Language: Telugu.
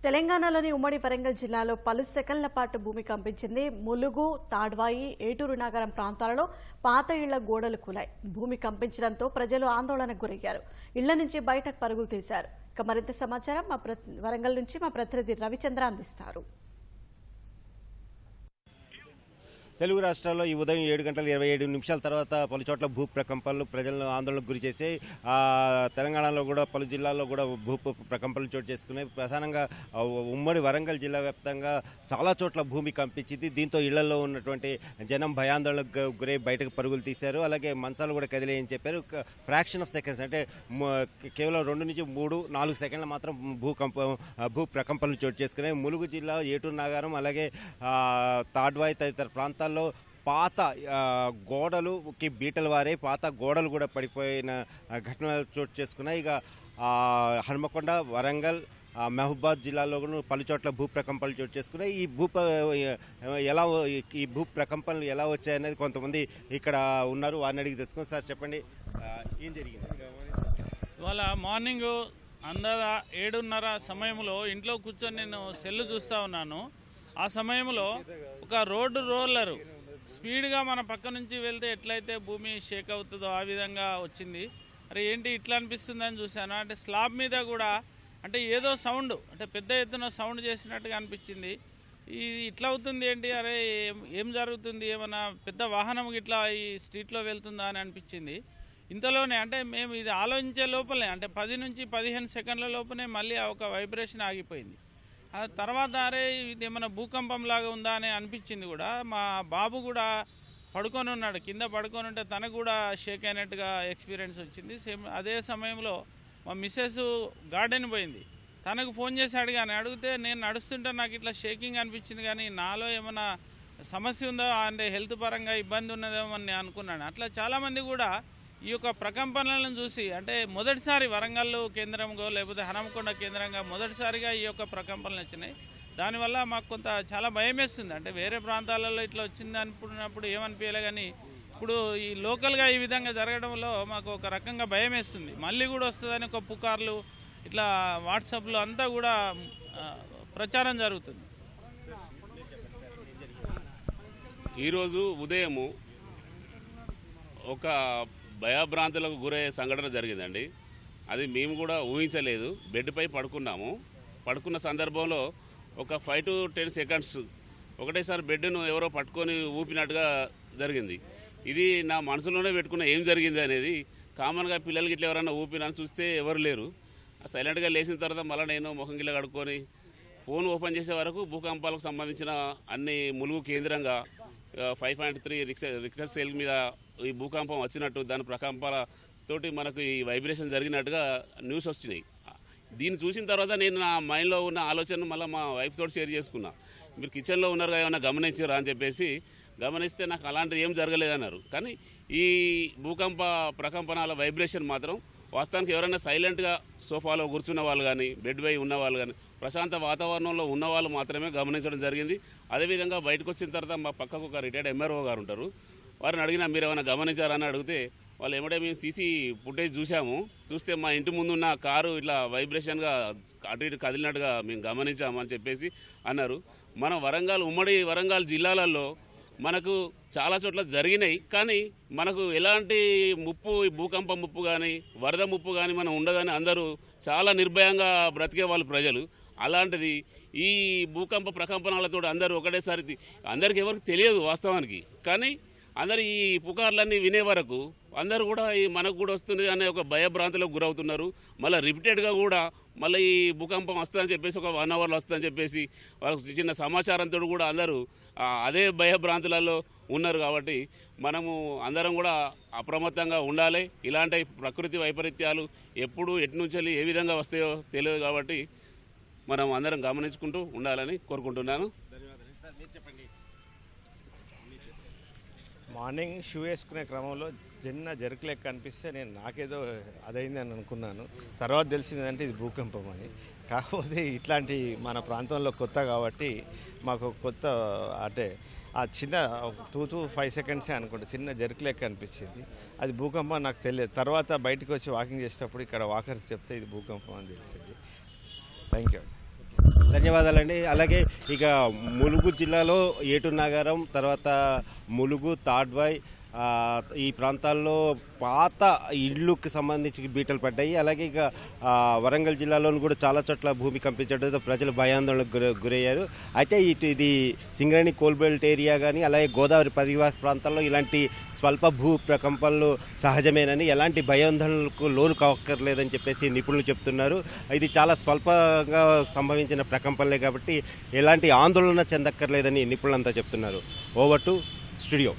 తెలంగాణలోని ఉమ్మడి వరంగల్ జిల్లాలో పలు సెకన్ల పాటు భూమి కంపించింది. ములుగు, తాడ్వాయి, ఏటూరు నగరం ప్రాంతాలలో పాత ఇళ్ల గోడలు కూలాయి. భూమి కంపించడంతో ప్రజలు ఆందోళనకు గురయ్యారు. ఇళ్ల నుంచి బయటకు పరుగులు తీశారు. ఇక మరింత సమాచారం వరంగల్ నుంచి మా ప్రతినిధి రవిచంద్ర అందిస్తారు. తెలుగు రాష్ట్రాల్లో ఈ ఉదయం 7:27 తర్వాత పలు చోట్ల భూ ప్రకంపనలు ప్రజలను ఆందోళనకు గురి చేసి తెలంగాణలో కూడా పలు జిల్లాల్లో కూడా భూ ప్రకంపనలు చోటు చేసుకున్నాయి. ప్రధానంగా ఉమ్మడి వరంగల్ జిల్లా వ్యాప్తంగా చాలా చోట్ల భూమి కంపించింది. దీంతో ఇళ్లలో ఉన్నటువంటి జనం భయాందోళనకు గురై బయటకు పరుగులు తీశారు. అలాగే మంచాలు కూడా కదిలేయని చెప్పారు. ఫ్రాక్షన్ ఆఫ్ సెకండ్స్ అంటే కేవలం 2 నుంచి 3-4 సెకండ్లు మాత్రం భూ ప్రకంపనలు చోటు చేసుకున్నాయి. ములుగు జిల్లా ఏటూరు నగరం అలాగే తాడ్వాయి తదితర ప్రాంతాల్లో పాత గోడలుకి బీటలు వారే పాత గోడలు కూడా పడిపోయిన ఘటనలు చోటు చేసుకున్నాయి. ఇక హన్మకొండ, వరంగల్, మహబూబాద్ జిల్లాలో కూడా పలు చోట్ల భూ ప్రకంపనలు చోటు చేసుకున్నాయి. ఈ భూ ప్రకంపనలు ఎలా వచ్చాయనేది కొంతమంది ఇక్కడ ఉన్నారు, వారిని అడిగి తెలుసుకుని. సార్ చెప్పండి, ఏం జరిగింది? ఇవాళ మార్నింగ్ 7:30 సమయంలో ఇంట్లో కూర్చొని నేను సెల్లు చూస్తూ ఉన్నాను. ఆ సమయంలో ఒక రోడ్డు రోలరు స్పీడ్గా మన పక్క నుంచి వెళ్తే ఎట్లయితే భూమి షేక్ అవుతుందో ఆ విధంగా వచ్చింది. అరే ఏంటి ఇట్లా అనిపిస్తుందని చూశాను. అంటే స్లాబ్ మీద కూడా అంటే ఏదో సౌండ్, అంటే పెద్ద ఎత్తున సౌండ్ చేసినట్టుగా అనిపించింది. ఇది ఇట్లా అవుతుంది ఏంటి, అరే ఏం జరుగుతుంది, ఏమైనా పెద్ద వాహనం ఇట్లా ఈ స్ట్రీట్లో వెళ్తుందా అని అనిపించింది. ఇంతలోనే అంటే మేము ఇది ఆలోచించే లోపలే అంటే 10 నుంచి 15 సెకండ్ల లోపలే మళ్ళీ ఒక వైబ్రేషన్ ఆగిపోయింది. ఆ తర్వాత అరే ఇది ఏమైనా భూకంపం లాగా ఉందా అని అనిపించింది కూడా. మా బాబు కూడా పడుకొని ఉన్నాడు, కింద పడుకొని ఉంటే తనకు కూడా షేక్ అయినట్టుగా ఎక్స్పీరియన్స్ వచ్చింది. సేమ్ అదే సమయంలో మా మిస్సెస్ గార్డెన్ పోయింది, తనకు ఫోన్ చేసి అడిగితే నేను నడుస్తుంటే నాకు ఇట్లా షేకింగ్ అనిపించింది, కానీ నాలో ఏమైనా సమస్య ఉందో అంటే హెల్త్ పరంగా ఇబ్బంది ఉన్నదేమో అని నేను అనుకున్నాను. అట్లా చాలామంది కూడా ఈ యొక్క ప్రకంపనలను చూసి అంటే మొదటిసారి వరంగల్ కేంద్రంగా లేకపోతే హనుమకొండ కేంద్రంగా మొదటిసారిగా ఈ యొక్క ప్రకంపనలు వచ్చినాయి. దానివల్ల మాకు కొంత చాలా భయం వేస్తుంది. అంటే వేరే ప్రాంతాలలో ఇట్లా వచ్చింది అనుకున్నప్పుడు ఏమనిపించలే, కానీ ఇప్పుడు ఈ లోకల్గా ఈ విధంగా జరగడంలో మాకు ఒక రకంగా భయం వేస్తుంది. మళ్ళీ కూడా వస్తుందని ఒక పుకార్లు ఇట్లా వాట్సాప్లో అంతా కూడా ప్రచారం జరుగుతుంది. ఈరోజు ఉదయము ఒక భయభ్రాంతులకు గురయ్యే సంఘటన జరిగిందండి. అది మేము కూడా ఊహించలేదు. బెడ్పై పడుకున్న సందర్భంలో ఒక 5 to 10 సెకండ్స్ ఒకటేసారి బెడ్ను ఎవరో పట్టుకొని ఊపినట్టుగా జరిగింది. ఇది నా మనసులోనే పెట్టుకున్న ఏం జరిగింది అనేది. కామన్గా పిల్లలకి ఇట్లా ఎవరైనా ఊపినని చూస్తే ఎవరు లేరు. సైలెంట్గా లేచిన తర్వాత మళ్ళీ నేను ముఖం గిల్ల కడుక్కొని ఫోన్ ఓపెన్ చేసే వరకు భూకంపాలకు సంబంధించిన అన్ని ములుగు కేంద్రంగా 5.3 రిక్టర్ స్కేల్ మీద ఈ భూకంపం వచ్చినట్టు, దాని ప్రకంపాలతోటి మనకు ఈ వైబ్రేషన్ జరిగినట్టుగా న్యూస్ వచ్చినాయి. దీన్ని చూసిన తర్వాత నేను నా మైండ్లో ఉన్న ఆలోచన మళ్ళీ మా వైఫ్ తోటి షేర్ చేసుకున్నా. మీరు కిచెన్లో ఉన్నారు కదా, ఏమైనా గమనించారా అని చెప్పేసి గమనిస్తే నాకు అలాంటిది ఏం జరగలేదన్నారు. కానీ ఈ భూకంప ప్రకంపనాల వైబ్రేషన్ మాత్రం వాస్తవానికి ఎవరైనా సైలెంట్గా సోఫాలో కూర్చున్న వాళ్ళు కానీ, బెడ్ పై ఉన్న వాళ్ళు కానీ, ప్రశాంత వాతావరణంలో ఉన్న వాళ్ళు మాత్రమే గమనించడం జరిగింది. అదేవిధంగా బయటకు వచ్చిన తర్వాత మా పక్కకు ఒక రిటైర్డ్ ఎంఆర్ఓ గారు ఉంటారు, వారిని అడిగినా మీరు ఏమైనా గమనించారని అడిగితే వాళ్ళు ఏమంటే మేము సీసీ ఫుటేజ్ చూస్తే మా ఇంటి ముందున్న కారు ఇట్లా వైబ్రేషన్గా అటు ఇటు కదిలినట్టుగా మేము గమనించామని చెప్పేసి అన్నారు. మన ఉమ్మడి వరంగల్ జిల్లాలలో మనకు చాలా చోట్ల జరిగినాయి, కానీ మనకు ఎలాంటి ముప్పు, భూకంప ముప్పు కానీ వరద ముప్పు కానీ మనం ఉండదని అందరూ చాలా నిర్భయంగా బ్రతికే వాళ్ళు ప్రజలు. అలాంటిది ఈ భూకంప ప్రకంపనాలతో అందరూ ఒకటేసారి అందరికి ఎవరికి తెలియదు వాస్తవానికి, కానీ అందరు ఈ పుకార్లన్నీ వినే వరకు అందరూ కూడా మనకు కూడా వస్తుంది అనే ఒక భయభ్రాంతులకు గురవుతున్నారు. మళ్ళీ రిపీటెడ్గా కూడా మళ్ళీ ఈ భూకంపం వస్తుందని చెప్పేసి ఒక 1 అవర్లో వస్తుందని చెప్పేసి వాళ్ళకు చిన్న సమాచారంతో కూడా అందరూ అదే భయభ్రాంతులలో ఉన్నారు. కాబట్టి మనము అందరం కూడా అప్రమత్తంగా ఉండాలి. ఇలాంటి ప్రకృతి వైపరీత్యాలు ఎప్పుడు ఎటు నుంచి ఏ విధంగా వస్తాయో తెలియదు, కాబట్టి మనం అందరం గమనించుకుంటూ ఉండాలని కోరుకుంటున్నాను. మార్నింగ్ షూ వేసుకునే క్రమంలో చిన్న జరుకు లెక్క కనిపిస్తే నాకేదో అదైంది అని అనుకున్నాను. తర్వాత తెలిసిందంటే ఇది భూకంపం అని. కాకపోతే ఇట్లాంటి మన ప్రాంతంలో కొత్త కాబట్టి మాకు కొత్త అంటే ఆ చిన్న 2 to 5 సెకండ్సే అనుకుంటా చిన్న జరుకు లెక్క అనిపించింది. అది భూకంపం నాకు తెలియదు. తర్వాత బయటకు వచ్చి వాకింగ్ చేసేటప్పుడు ఇక్కడ వాకర్స్ చెప్తే ఇది భూకంపం అని తెలిసింది. Thank you. ధన్యవాదాలండి. అలాగే ఇక ములుగు జిల్లాలో ఏటూరు నాగారం, తర్వాత ములుగు, తాడ్వాయ్ ఈ ప్రాంతాల్లో పాత ఇళ్ళకి సంబంధించి బీటలు పడ్డాయి. అలాగే ఇక వరంగల్ జిల్లాలోనూ కూడా చాలా చోట్ల భూమి కంపించడంతో ప్రజలు భయాందోళనకు గురయ్యారు. అయితే ఇది సింగరేణి కోల్బెల్ట్ ఏరియా కానీ అలాగే గోదావరి పరివాహ ప్రాంతాల్లో ఇలాంటి స్వల్ప భూ ప్రకంపనలు సహజమేనని, ఎలాంటి భయాందోళనలకు లోను కావక్కర్లేదని చెప్పేసి నిపుణులు చెప్తున్నారు. ఇది చాలా స్వల్పంగా సంభవించిన ప్రకంపనలే కాబట్టి ఎలాంటి ఆందోళన చెందక్కర్లేదని నిపుణులంతా చెప్తున్నారు. Over to studio.